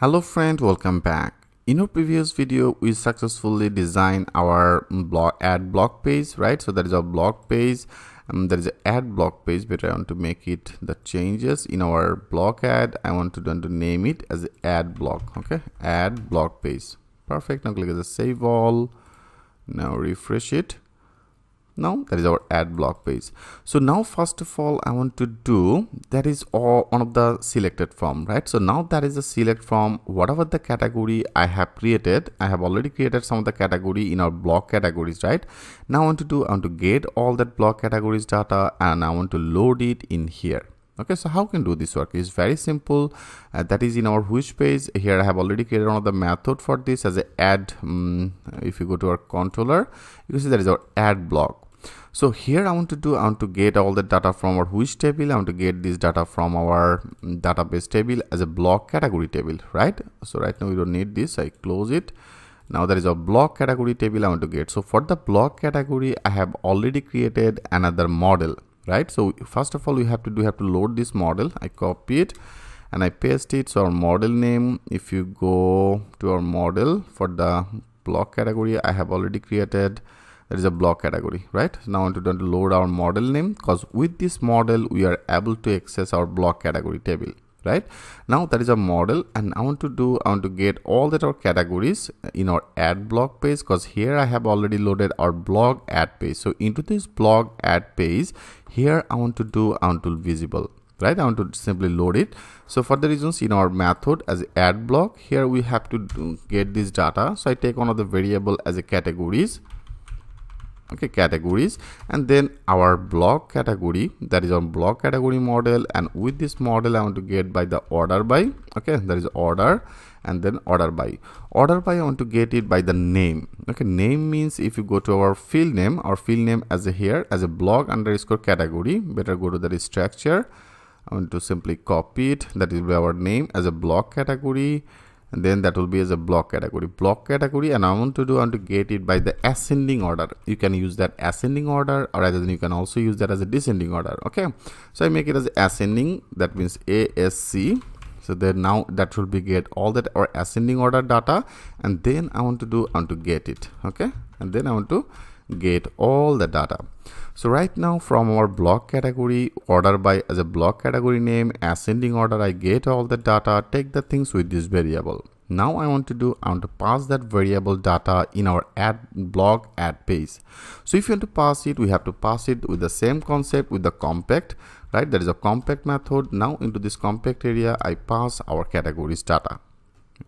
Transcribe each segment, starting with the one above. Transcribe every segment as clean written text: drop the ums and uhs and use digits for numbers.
Hello friend, welcome back. In our previous video, we successfully designed our ad block page, right? So that is our block page. There is an ad block page, but I want to make it the changes in our block ad. I want to name it as ad block. Okay, ad block page. Perfect. Now click as a save all. Now refresh it. Now that is our ad block page. So now first of all I want to do that is all one of the selected from, right? So now that is a select from whatever the category I have created. I have already created some of the category in our block categories, right? Now I want to get all that block categories data and I want to load it in here. Okay, so how can do this work? It's very simple. That is in our which page. Here I have already created one of the method for this as a add. If you go to our controller, you can see that is our add block. So here I want to get all the data from our which table. I want to get this data from our database table as a block category table, right? So right now we don't need this. I close it. Now there is a block category table I want to get. So for the block category, I have already created another model, right? So first of all we have to load this model. I copy it and I paste it. So our model name, if you go to our model for the block category, I have already created. There is a block category, right? Now I want to load our model name, because with this model we are able to access our block category table, right? Now that is a model, and I want to get all that our categories in our ad block page, because here I have already loaded our blog ad page. So into this blog ad page, here I want to visible, right? I want to simply load it. So for the reasons in our method as ad block, here we have to get this data. So I take one of the variable as a categories. Okay, categories, and then our block category, that is our block category model, and with this model I want to get by the order by. Okay, there is order and then order by. I want to get it by the name. Okay, name means if you go to our field name as a here as a blog underscore category, better go to the structure. I want to simply copy it. That is our name as a block category, and then that will be as a block category, and I want to get it by the ascending order. You can use that ascending order, or rather than you can also use that as a descending order. Okay, so I make it as ascending, that means ASC. So then now that will be get all that our ascending order data, and then I want to get it. Okay, and then I want to get all the data. So right now from our block category, order by as a block category name, ascending order, I get all the data, take the things with this variable. Now I want to pass that variable data in our ad block ad page. So if you want to pass it, we have to pass it with the same concept with the compact, right? There is a compact method. Now into this compact area, I pass our categories data.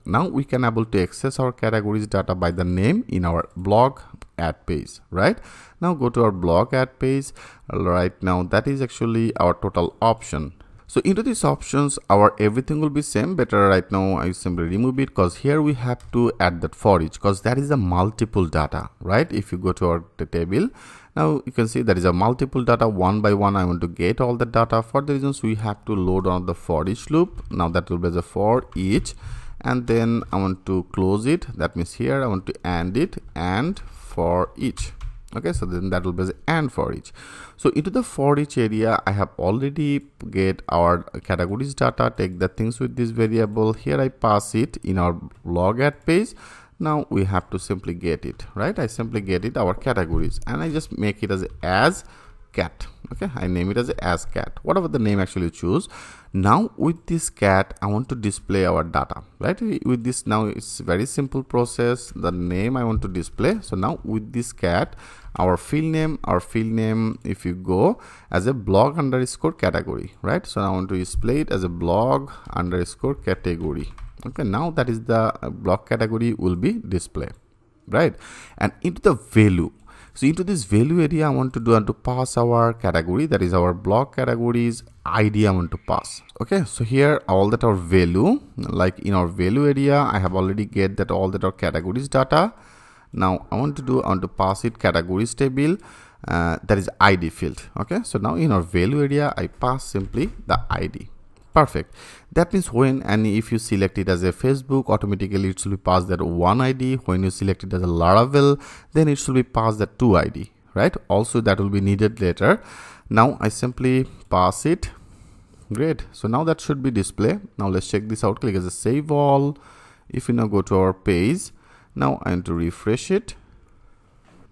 Now we can able to access our categories data by the name in our blog ad page, right? Now go to our blog ad page. Right now that is actually our total option. So into these options, our everything will be same. Better right now I simply remove it, because here we have to add that for each, because that is a multiple data, right? If you go to our table, now you can see there is a multiple data one by one. I want to get all the data. For the reasons we have to load on the for each loop. Now that will be the for each, and then I want to close it. That means here I want to end it and for each. Okay, so then that will be the and for each. So into the for each area, I have already get our categories data, take the things with this variable. Here I pass it in our log ad page. Now we have to simply get it, right? I simply get it our categories, and I just make it as cat. Okay, I name it as cat, whatever the name actually you choose. Now with this cat, I want to display our data, right? With this, now it's very simple process. The name I want to display. So now with this cat, our field name, if you go as a blog underscore category, right? So I want to display it as a blog underscore category. Okay, now that is the blog category will be displayed, right? And into the value. So into this value area, I want to pass our category, that is our block categories ID I want to pass. Okay, so here all that our value, like in our value area, I have already get that all that our categories data. Now I want to pass it categories table, that is ID field. Okay, so now in our value area, I pass simply the ID. Perfect. That means when and if you select it as a Facebook, automatically it should be passed that one ID. When you select it as a Laravel, then it should be passed that 2 ID, right? Also that will be needed later. Now I simply pass it Great. So now that should be display. Now let's check this out. Click as a save all. If we now go to our page, now I want to refresh it.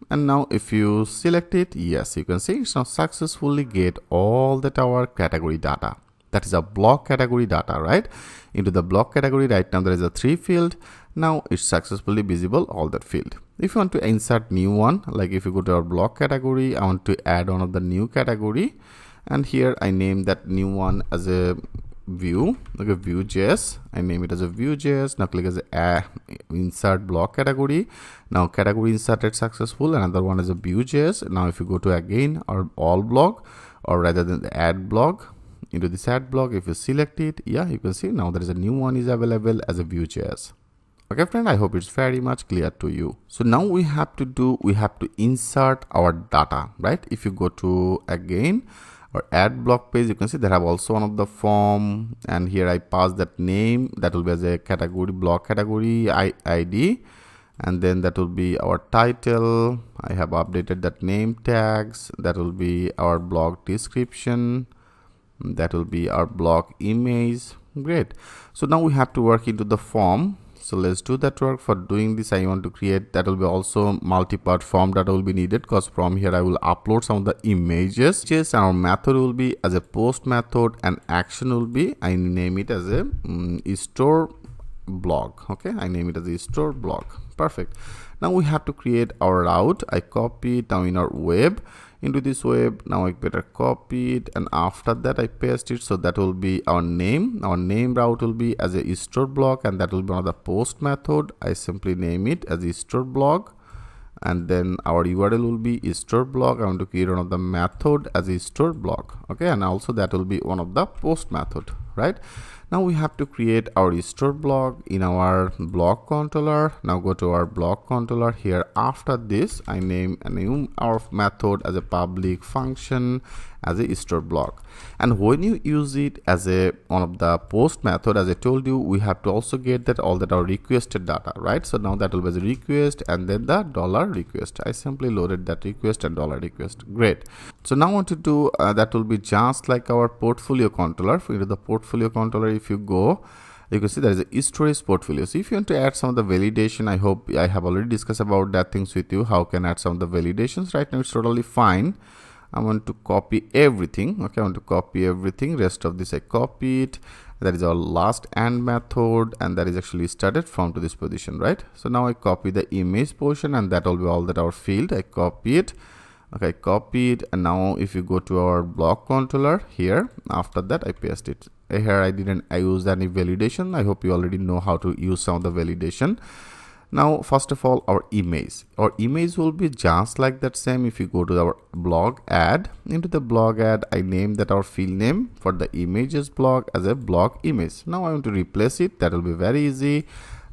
And now if you select it, yes, you can see it's now successfully get all that our category data. That is a block category data, right? Into the block category right now there is a 3 field. Now it's successfully visible all that field. If you want to insert new one, like if you go to our block category, I want to add one of the new category, and here I name that new one as a view, like a Vue.js. I name it as a Vue.js. Now click as a insert block category. Now category inserted successful. Another one is a Vue.js. Now if you go to again or all block, or rather than the add block, into this add block, if you select it, yeah, you can see now there is a new one is available as a Vue.js. Okay friend, I hope it's very much clear to you. So now we have to insert our data, right? If you go to again or add block page, you can see they have also one of the form, and here I pass that name, that will be as a category, block category ID, and then that will be our title. I have updated that name tags. That will be our blog description. That will be our blog image. Great. So now we have to work into the form. So let's do that work. For doing this, I want to create, that will be also multi-part form that will be needed, because from here I will upload some of the images. Just our method will be as a post method, and action will be, I name it as a store blog. Okay, I name it as a store blog. Perfect. Now we have to create our route. I copy it now in our web. Into this web, now I better copy it, and after that I paste it. So that will be our name. Our name route will be as a store blog, and that will be one of the post method. I simply name it as a store blog, and then our URL will be store blog. I want to create one of the method as a store blog. Okay, and also that will be one of the post method, right? Now we have to create our store blog in our blog controller. Now go to our blog controller. Here after this, I name our method as a public function as a store blog. And when you use it as a one of the post method, as I told you, we have to also get that all that our requested data, right? So now that will be the request, and then the $request. I simply loaded that request and $request. Great. So now I want to do that will be just like our portfolio controller. Into the portfolio controller, if you go, you can see there is a storage portfolio. So if you want to add some of the validation, I hope I have already discussed about that things with you, how can add some of the validations. Right now it's totally fine. I want to copy everything. Okay, I want to copy everything. Rest of this I copy it. That is our last and method, and that is actually started from to this position, right? So now I copy the image portion, and that will be all that our field. I copy it. Okay, copy it, and now if you go to our block controller here, after that I paste it. Here I use any validation. I hope you already know how to use some of the validation. Now first of all, our image will be just like that same. If you go to our blog add, into the blog add, I name that our field name for the images blog as a blog image. Now I want to replace it. That will be very easy.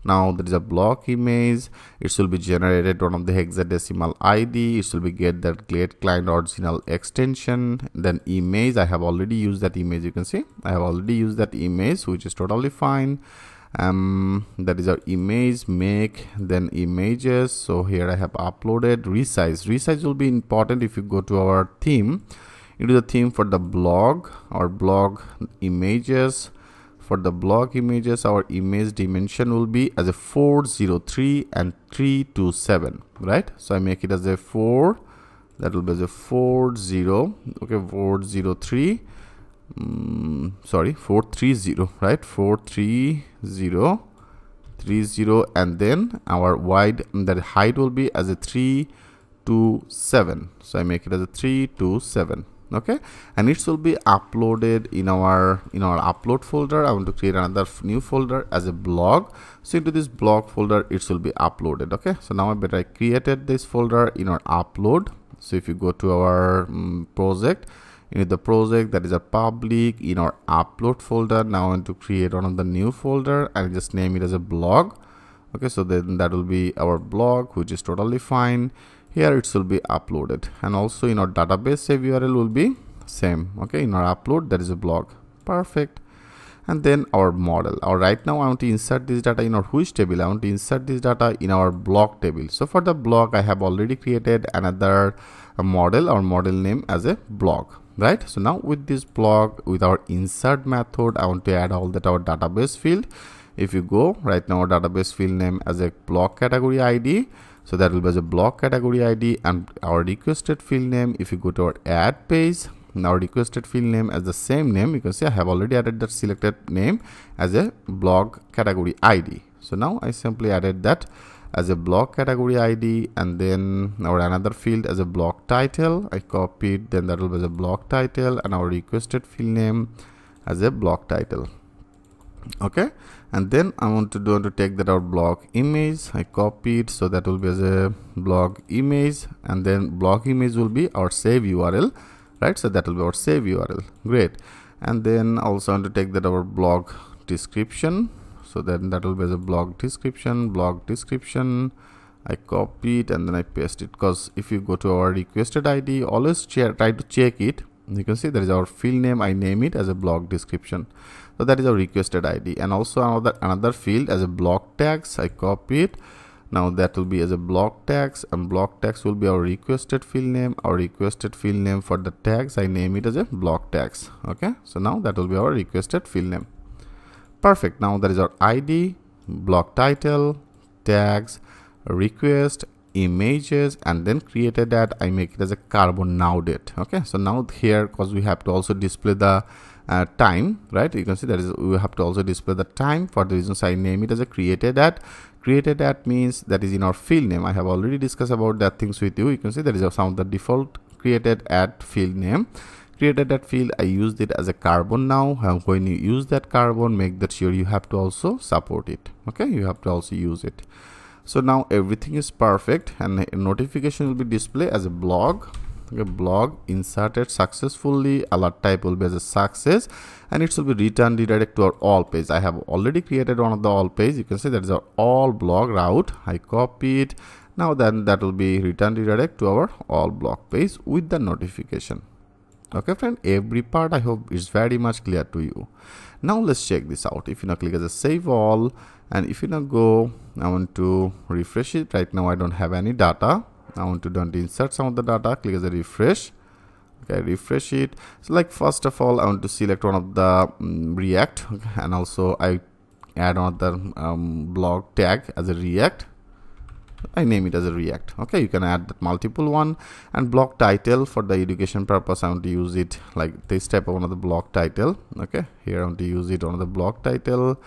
Now there is a blog image. It will be generated one of the hexadecimal ID. It will be get that get client original extension. Then image, I have already used that image. You can see I have already used that image, which is totally fine. That is our image make, then images. So here I have uploaded resize will be important. If you go to our theme, into the theme for the blog, our blog images, for the blog images, our image dimension will be as a 403 and 327, right? So I make it as a 4, that will be as a 40, okay, 403, sorry, 430, right? 430 30, and then our wide, that height will be as a 327. So I make it as a 327. Okay, and it will be uploaded in our upload folder. I want to create another new folder as a blog. So into this blog folder it will be uploaded. Okay, so now I created this folder in our upload. So if you go to our project, in the project, that is a public, in our upload folder, now I want to create one of the new folder and just name it as a blog. Okay, so then that will be our blog, which is totally fine. Here it will be uploaded, and also in our database save URL will be same. Okay, in our upload that is a blog. Perfect. And then our model. Right now I want to insert this data in our which table. I want to insert this data in our blog table. So for the blog I have already created another model or model name as a blog. right? So now with this block, with our insert method, I want to add all that our database field. If you go right now, our database field name as a block category ID, so that will be as a block category ID, and our requested field name, if you go to our add page, now requested field name as the same name, you can see I have already added that selected name as a block category ID. So now I simply added that as a block category ID, and then our another field as a block title, I copied, then that will be as a block title, and our requested field name as a block title. Okay, and then I want to take that our block image, I copied, so that will be as a block image, and then block image will be our save URL, right? So that will be our save URL. Great. And then also I want to take that our blog description, so then that will be as a blog description, I copy it and then I paste it, because if you go to our requested ID, always try to check it. You can see there is our field name, I name it as a blog description, so that is our requested ID. And also another field as a block tags, I copy it. Now that will be as a block tags, and block tags will be our requested field name. Our requested field name for the tags, I name it as a block tags. Okay, so now that will be our requested field name. Perfect. Now that is our ID, block title, tags, request, images, and then created that, I make it as a carbon now date. Okay, so now here, because we have to also display the time, right? You can see that is we have to also display the time. For the reasons I name it as a created at. Created at means that is in our field name. I have already discussed about that things with you. You can see that is some of the default created at field name. Created at field, I used it as a carbon now. When you use that carbon, make that sure you have to also support it. Okay, you have to also use it. So now everything is perfect, and a notification will be displayed as a blog. A blog inserted successfully, alert type will be as a success, and it will be return redirect to our all page. I have already created one of the all page. You can see that is our all blog route. I copy it. Now then that will be return redirect to our all blog page with the notification. Okay friend, every part I hope is very much clear to you. Now let's check this out. If you now click as a save all, and if you now go, I want to refresh it. Right now I don't have any data. I want to insert some of the data. Click as a refresh. Okay, refresh it. So like first of all, I want to select one of the React, okay, and also I add another blog tag as a React. I name it as a React. Okay, you can add that multiple one. And block title, for the education purpose, I want to use it like this type of one of the block title. Okay, here I want to use it on the block title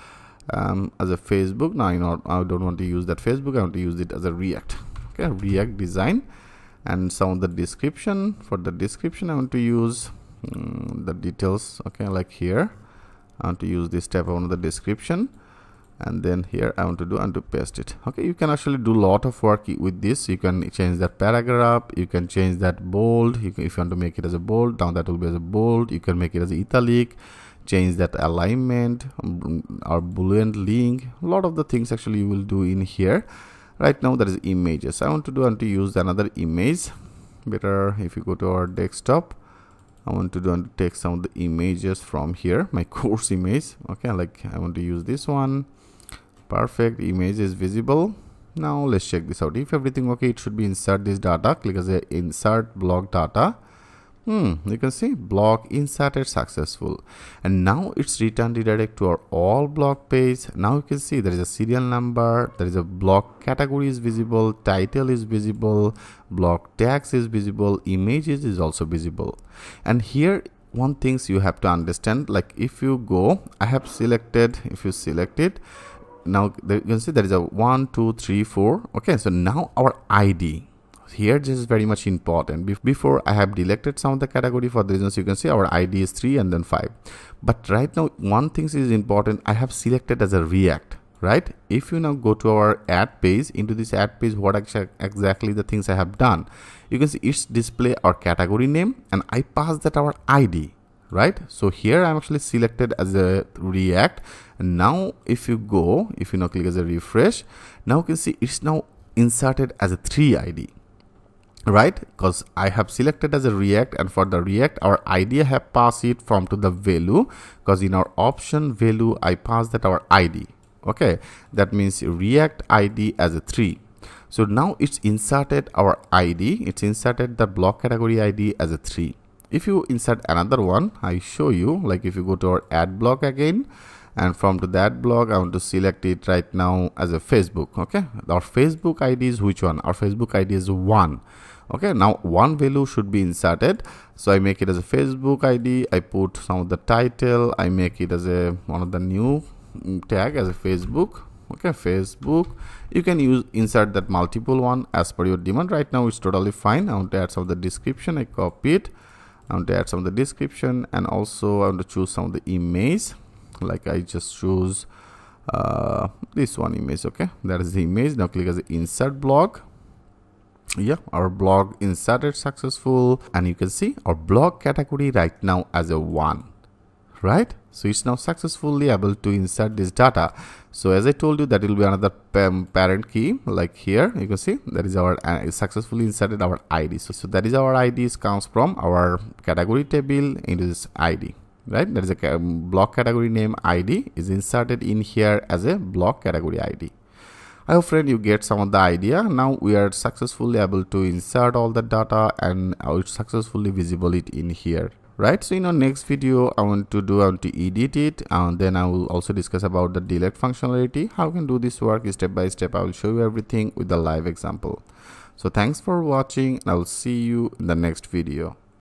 as a Facebook. Now you know I don't want to use that Facebook. I want to use it as a React. Okay, React design. And some of the description, for the description I want to use the details. Okay, like here I want to use this type of one of the description. And then here I want to paste it. Okay, you can actually do a lot of work with this. You can change that paragraph, you can change that bold, if you want to make it as a bold, now that will be as a bold. You can make it as italic, change that alignment or boolean link. A lot of the things actually you will do in here. Right now that is images. I want to use another image. Better if you go to our desktop, I want to take some of the images from here, my course image. Okay, like I want to use this one. Perfect, image is visible. Now let's check this out. If everything okay, it should be insert this data. Click as a insert blog data. You can see blog inserted successful, and now it's returned redirect to our all blog page. Now you can see there is a serial number, there is a blog category is visible, title is visible, blog tags is visible, images is also visible. And here one things you have to understand, like if you go, I have selected, if you select it, now you can see there is a 1 2 3 4. Okay, so now our ID here, this is very much important. Before I have deleted some of the category, for the reasons you can see our ID is 3 and then 5, but right now one thing is important, I have selected as a React, right? If you now go to our add page, into this add page, what exactly the things I have done, you can see it's display our category name and I pass that our ID, right? So here I'm actually selected as a React, and now if you now click as a refresh, now you can see it's now inserted as a 3 ID, right? Because I have selected as a React, and for the React our ID I have passed it from to the value, because in our option value I pass that our ID. Okay, that means React ID as a 3. So now it's inserted our ID, it's inserted the block category ID as a 3. If you insert another one, I show you, like if you go to our add block again, and from to that block I want to select it right now as a Facebook. Okay, our Facebook ID is which one? Our Facebook ID is 1. Okay, now one value should be inserted, so I make it as a Facebook ID. I put some of the title, I make it as a one of the new tag as a Facebook. Okay, Facebook. You can use insert that multiple one as per your demand. Right now it's totally fine. I want to add some of the description. I copy it. I want to add some of the description, and also I want to choose some of the image. Like I just choose this one image. Okay, that is the image. Now click as the insert blog. Yeah, our blog inserted successful, and you can see our blog category right now as a 1, right? So it's now successfully able to insert this data. So as I told you, that will be another parent key. Like here you can see that is our successfully inserted our ID. So that is our IDs comes from our category table into this ID, right? That is a block category name ID is inserted in here as a block category ID. I hope friend you get some of the idea. Now we are successfully able to insert all the data, and it's successfully visible it in here, right? So in our next video I want to edit it, and then I will also discuss about the delete functionality. How you can do this work step by step. I will show you everything with the live example. So thanks for watching, and I will see you in the next video.